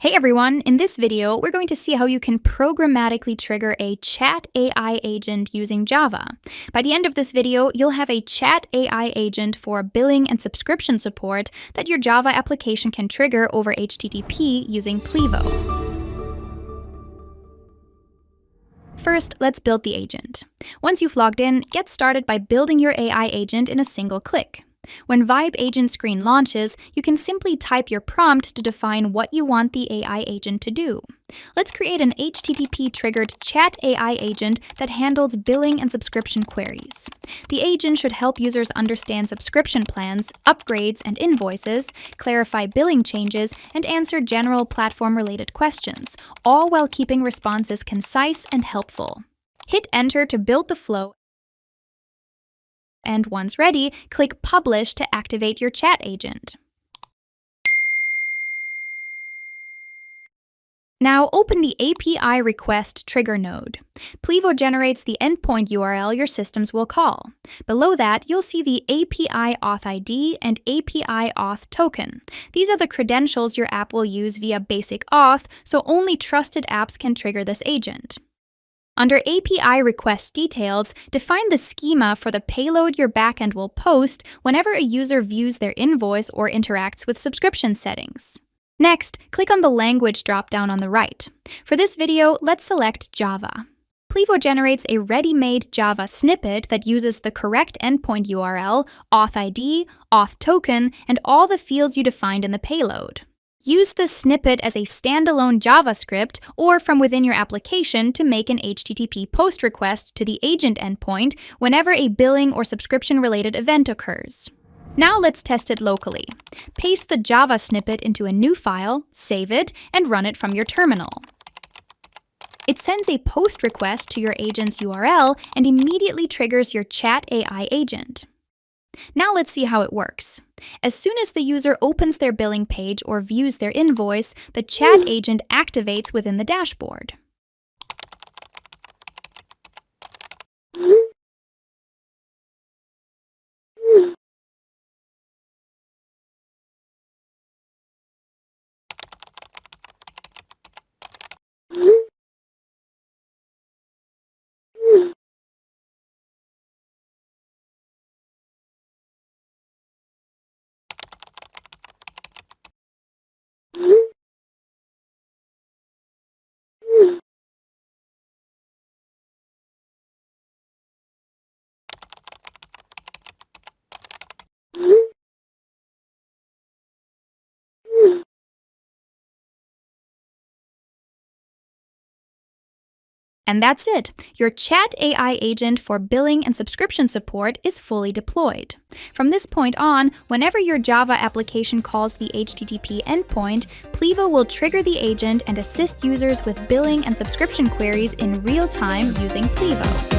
Hey everyone, in this video, we're going to see how you can programmatically trigger a chat AI agent using Java. By the end of this video, you'll have a chat AI agent for billing and subscription support that your Java application can trigger over HTTP using Plivo. First, let's build the agent. Once you've logged in, get started by building your AI agent in a single click. When Vibe Agent screen launches, you can simply type your prompt to define what you want the AI agent to do. Let's create an HTTP-triggered chat AI agent that handles billing and subscription queries. The agent should help users understand subscription plans, upgrades and invoices, clarify billing changes, and answer general platform-related questions, all while keeping responses concise and helpful. Hit Enter to build the flow, and once ready, click Publish to activate your chat agent. Now open the API request trigger node. Plivo generates the endpoint URL your systems will call. Below that, you'll see the API auth ID and API auth token. These are the credentials your app will use via basic auth, so only trusted apps can trigger this agent. Under API request details, define the schema for the payload your backend will post whenever a user views their invoice or interacts with subscription settings. Next, click on the language dropdown on the right. For this video, let's select Java. Plivo generates a ready-made Java snippet that uses the correct endpoint URL, auth ID, auth token, and all the fields you defined in the payload. Use this snippet as a standalone JavaScript or from within your application to make an HTTP post request to the agent endpoint whenever a billing or subscription-related event occurs. Now let's test it locally. Paste the Java snippet into a new file, save it, and run it from your terminal. It sends a post request to your agent's URL and immediately triggers your chat AI agent. Now let's see how it works. As soon as the user opens their billing page or views their invoice, the chat agent activates within the dashboard. And that's it! Your chat AI agent for billing and subscription support is fully deployed. From this point on, whenever your Java application calls the HTTP endpoint, Plivo will trigger the agent and assist users with billing and subscription queries in real time using Plivo.